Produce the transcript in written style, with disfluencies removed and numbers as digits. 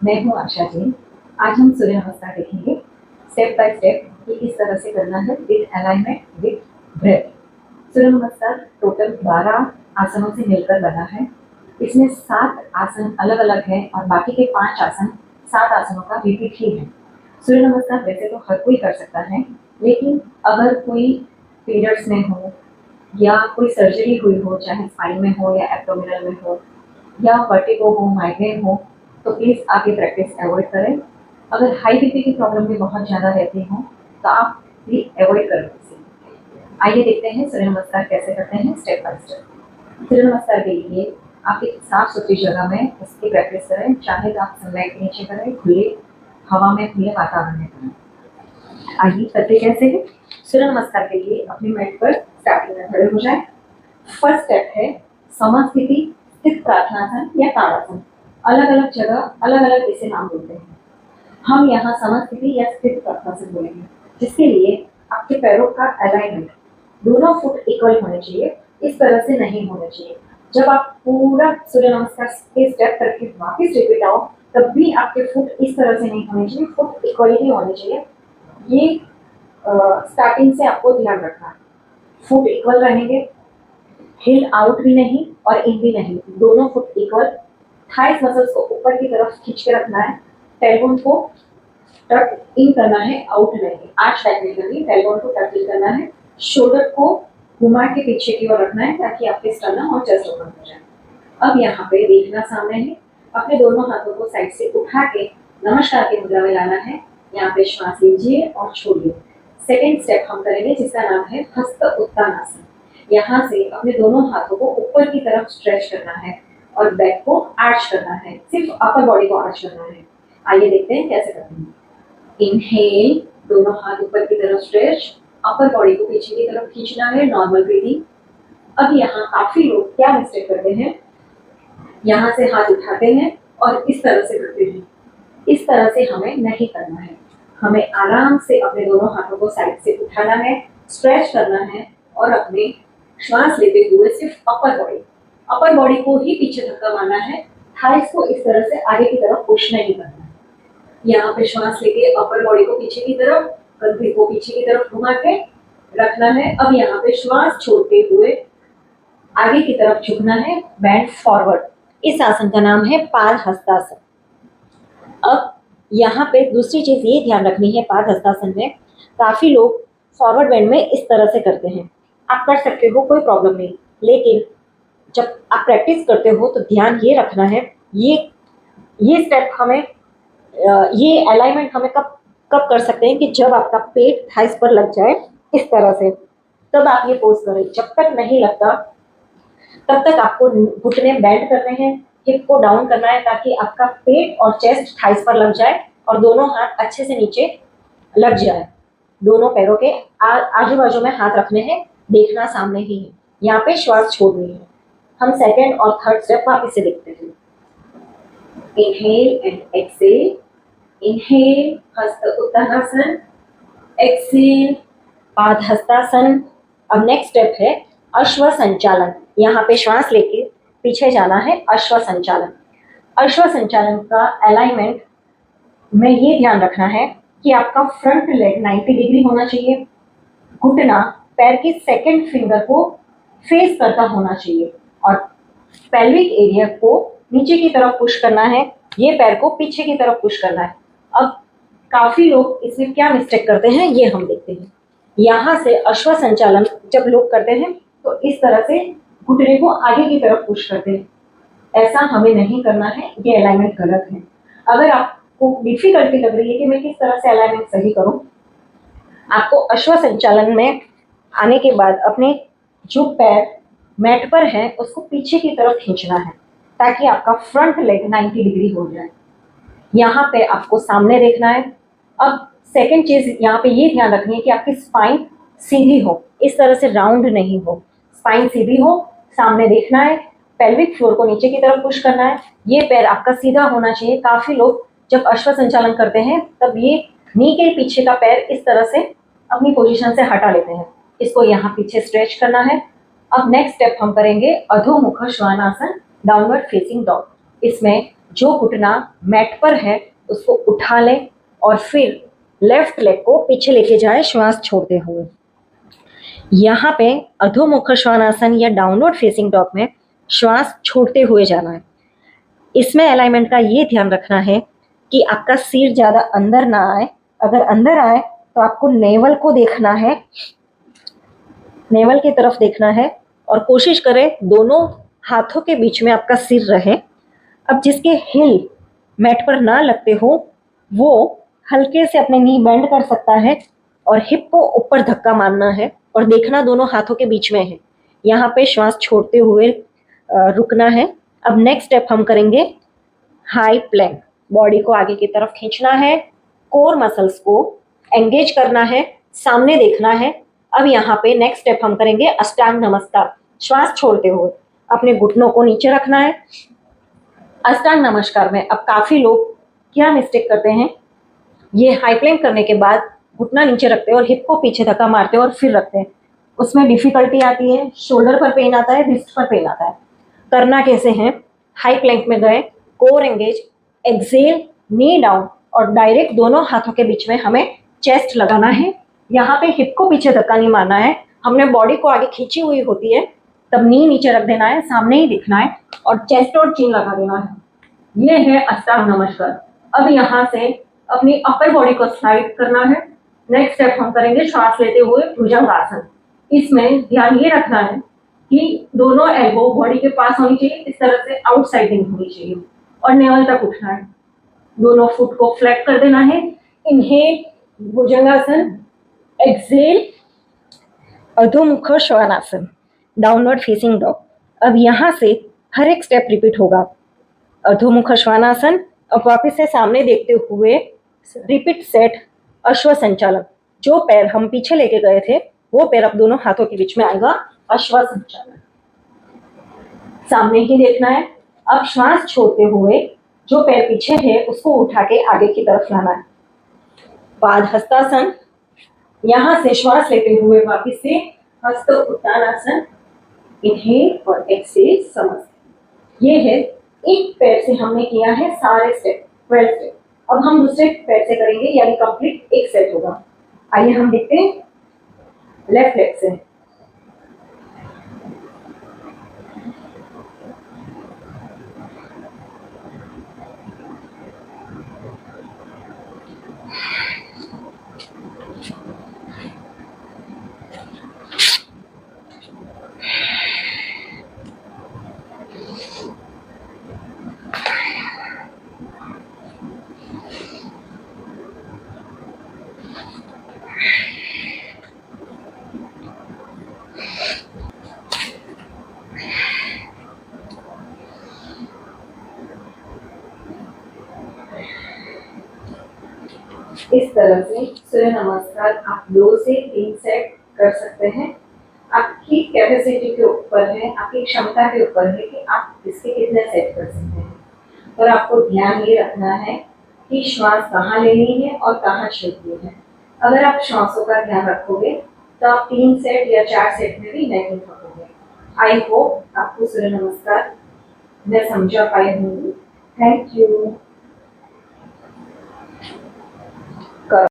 मैं हूँ आशा जी। आज हम सूर्य नमस्कार देखेंगे स्टेप बाय स्टेप कि किस तरह से करना है विद अलाइनमेंट विद ब्रेथ। सूर्य नमस्कार टोटल 12 आसनों से मिलकर बना है। इसमें 7 आसन अलग अलग है और बाकी के 5 आसन 7 आसनों का रिपीट ही है। सूर्य नमस्कार वैसे तो हर कोई कर सकता है, लेकिन अगर कोई पीरियड्स में हो या कोई सर्जरी हुई हो, चाहे स्पाइन में हो या एब्डोमिनल में हो या वर्टिगो हो, माइग्रेन हो, तो प्लीज़ आप ये प्रैक्टिस अवॉइड करें। अगर हाई बीपी की प्रॉब्लम भी बहुत ज़्यादा रहती हो तो आप भी अवॉइड करें इसे। आइए देखते हैं सूर्य नमस्कार कैसे करते हैं स्टेप बाय स्टेप। सूर्य नमस्कार के लिए आप एक साफ सुथरी जगह में इसकी प्रैक्टिस करें, चाहे तो आप सनलाइट के नीचे करें, खुले हवा में, खुले वातावरण में करें। आइए करते कैसे हैं। सूर्य नमस्कार के लिए अपनी मैट पर स्टार्टिंग में खड़े हो जाए। फर्स्ट स्टेप है समस्थिति स्थित प्रार्थनासन या ताड़ासन। अलग अलग जगह अलग अलग इसे नाम बोलते हैं। हम यहाँ समस्थिति या स्थित प्रार्थनासन बोलेंगे, जिसके लिए आपके पैरों का अलाइनमेंट दोनों फुट इक्वल होने चाहिए, इस तरह से नहीं होने चाहिए। जब आप पूरा सूर्य नमस्कार के स्टेप करके वापस रिपीट आओ, तब भी आपके फुट इस तरह से नहीं होने चाहिए, फुट इक्वल ही होने चाहिए। ये स्टार्टिंग से आपको ध्यान रखना है। फुट इक्वल रहेंगे, हिल आउट भी नहीं और इन भी नहीं, दोनों फुट इक्वल। थाइस मसल्स को ऊपर की तरफ खींच के रखना है। टेलबोन को टक इन करना है, आउट नहीं। आर्च बैक नहीं करनी, टेलबोन को टक इन करना है। शोल्डर को घुमा के पीछे की ओर रखना है ताकि आपके स्टर्नम और चेस्ट ओपन हो जाए। अब यहाँ पे देखना सामने है। अपने दोनों हाथों को साइड से उठा के नमस्कार की मुद्रा में लाना है। यहाँ पे श्वास लीजिए और छोड़िए। सेकेंड स्टेप हम करेंगे जिसका नाम है हस्त उत्तानासन। यहाँ से अपने दोनों हाथों को ऊपर की तरफ स्ट्रेच करना है और बैक को आर्च करना है, सिर्फ अपर बॉडी को आर्च करना है। आइए देखते हैं कैसे करते हैं। इनहेल, दोनों हाथ ऊपर की तरफ स्ट्रेच, अपर बॉडी को पीछे की तरफ खींचना है, नॉर्मल ब्रीदिंग। अब यहाँ काफी लोग क्या मिस्टेक करते हैं, यहाँ से हाथ उठाते हैं और इस तरह से करते हैं। इस तरह से हमें नहीं करना है। हमें आराम से अपने दोनों हाथों को साइड से उठाना है, स्ट्रेच करना है और अपने श्वास लेते हुए सिर्फ अपर बॉडी को ही पीछे धक्का मारना है। थाइस को इस तरह से आगे की तरफ पुश नहीं करना है। यहाँ पे श्वास लेके अपर बॉडी को पीछे की तरफ, कंधे को पीछे की तरफ घुमा के रखना है। अब यहाँ पे श्वास छोड़ते हुए आगे की तरफ झुकना है, बैंड फॉरवर्ड। इस आसन का नाम है पाद हस्तासन। अब यहाँ पे दूसरी चीज ये ध्यान रखनी है, पाद हस्तासन में काफी लोग फॉरवर्ड बेंड में इस तरह से करते हैं। आप कर सकते हो, कोई प्रॉब्लम नहीं, लेकिन जब आप प्रैक्टिस करते हो तो ध्यान ये रखना है, ये स्टेप हमें, ये अलाइनमेंट हमें कब कब कर सकते हैं कि जब आपका पेट थाइस पर लग जाए इस तरह से, तब आप ये पोज करें। जब तक नहीं लगता तब तक आपको घुटने बेंड करने हैं, हिप को डाउन करना है ताकि आपका पेट और चेस्ट थाइस पर लग जाए और दोनों हाथ अच्छे से नीचे लग जाए। दोनों पैरों के आजू बाजू में हाथ रखने हैं, देखना सामने ही है। यहाँ पे श्वास छोड़नी है। हम सेकेंड और थर्ड स्टेप वापस से देखते हैं। Inhale and Excel. इनहेल हस्त उत्तानासन, एक्सेल पाद हस्तासन। अब नेक्स्ट स्टेप है अश्व संचालन। यहाँ पे श्वास लेके पीछे जाना है, अश्व संचालन। अश्व संचालन का अलाइनमेंट में ये ध्यान रखना है कि आपका फ्रंट लेग 90 डिग्री होना चाहिए। घुटना पैर की सेकंड फिंगर को फेस करता होना चाहिए और पेल्विक एरिया को नीचे की तरफ पुश करना है, ये पैर को पीछे की तरफ पुश करना है। अब काफी लोग इसमें क्या मिस्टेक करते हैं ये हम देखते हैं। यहाँ से अश्व संचालन जब लोग करते हैं तो इस तरह से घुटने को आगे की तरफ पुश करते हैं। ऐसा हमें नहीं करना है, ये अलाइनमेंट गलत है। अगर आपको डिफिकल्टी लग रही है कि मैं किस तरह से अलाइनमेंट सही करूं, आपको अश्व संचालन में आने के बाद अपने जो पैर मैट पर है उसको पीछे की तरफ खींचना है ताकि आपका फ्रंट लेग 90 डिग्री हो जाए। यहाँ पे आपको सामने देखना है। अब सेकंड चीज यहाँ पे ये ध्यान रखनी है कि आपकी स्पाइन सीधी हो, इस तरह से राउंड नहीं हो। स्पाइन सीधी हो, सामने देखना है, पेल्विक फ्लोर को नीचे की तरफ पुश करना है, ये पैर आपका सीधा होना चाहिए। काफी लोग जब अश्व संचालन करते हैं तब ये नी के पीछे का पैर इस तरह से अपनी पोजीशन से हटा लेते हैं, इसको यहाँ पीछे स्ट्रेच करना है। अब नेक्स्ट स्टेप हम करेंगे अधोमुख श्वानासन, डाउनवर्ड फेसिंग डॉग। इसमें जो घुटना मैट पर है उसको उठा लें और फिर लेफ्ट लेग को पीछे लेके जाए श्वास छोड़ते हुए। यहाँ पे अधोमुख श्वानासन या डाउनवर्ड फेसिंग डॉग में श्वास छोड़ते हुए जाना है। इसमें अलाइनमेंट का ये ध्यान रखना है कि आपका सिर ज़्यादा अंदर ना आए। अगर अंदर आए तो आपको नेवल को देखना है, नेवल की तरफ देखना है और कोशिश करें दोनों हाथों के बीच में आपका सिर रहे। अब जिसके हिल मैट पर ना लगते हो वो हल्के से अपने नी बेंड कर सकता है और हिप को ऊपर धक्का मारना है और देखना दोनों हाथों के बीच में है। यहाँ पे श्वास छोड़ते हुए रुकना है। अब नेक्स्ट स्टेप हम करेंगे हाई प्लैंक। बॉडी को आगे की तरफ खींचना है, कोर मसल्स को एंगेज करना है, सामने देखना है। अब यहाँ पे नेक्स्ट स्टेप हम करेंगे अष्टांग नमस्कार। श्वास छोड़ते हुए अपने घुटनों को नीचे रखना है। अष्टांग नमस्कार में अब काफी लोग क्या मिस्टेक करते हैं, ये हाई प्लैंक करने के बाद घुटना नीचे रखते हैं और हिप को पीछे धक्का मारते हैं और फिर रखते हैं। उसमें डिफिकल्टी आती है, शोल्डर पर पेन आता है, रिस्ट पर पेन आता है। करना कैसे है, हाई प्लैंक में गए, core engage, exhale, knee down और डायरेक्ट दोनों हाथों के बीच में हमें चेस्ट लगाना है। यहाँ पे हिप को पीछे धक्का नहीं मारना है, हमने बॉडी को आगे खींची हुई होती है, तब नी नीचे रख देना है, सामने ही दिखना है और चेस्ट और चिन लगा देना है। ये है अष्टांग नमस्कार। अब यहाँ से अपनी अपर बॉडी को स्लाइड करना है। नेक्स्ट स्टेप हम करेंगे श्वास लेते हुए भुजंगासन। इसमें ध्यान ये रखना है कि दोनों एल्बो बॉडी के पास होनी चाहिए, इस तरह से आउटसाइडिंग होनी चाहिए और नेवल तक उठना है। दोनों फुट को फ्लैट कर देना है। इनहेल भुजंगासन, Excel अधोमुख Shvanasana, downward facing dog. अब यहाँ से हर एक स्टेप रिपीट होगा। अधोमुख श्वानासन, अब वापस से सामने देखते हुए रिपीट सेट अश्व संचालन। जो पैर हम पीछे लेके गए थे वो पैर अब दोनों हाथों के बीच में आएगा, अश्व संचालन। सामने ही देखना है। अब श्वास छोड़ते हुए जो पैर पीछे है उसको उठा के आगे की तरफ लाना है। पाद हस्तासन, यहाँ से श्वास लेते हुए वापस से हस्त उत्तानासन, इनहेल और एक्सेल समझ। ये है एक पैर से हमने किया है सारे स्टेप, 12 स्टेप। अब हम दूसरे पैर से करेंगे यानी कंप्लीट एक सेट होगा। आइए हम देखते हैं लेफ्ट लेग से। इस तरह से सूर्य नमस्कार आप 2 से 3 सेट कर सकते हैं। आपकी कैपेसिटी के ऊपर है, आपकी क्षमता के ऊपर है कि आप इसके कितने सेट कर सकते हैं। और आपको ध्यान ये रखना है कि श्वास कहाँ लेनी है और कहाँ छोड़नी है। अगर आप श्वासों का ध्यान रखोगे तो आप 3 सेट या 4 सेट में भी नहीं थकोगे। आई होप आपको सूर्य नमस्कार मैं समझा पाई हूँ। Thank you.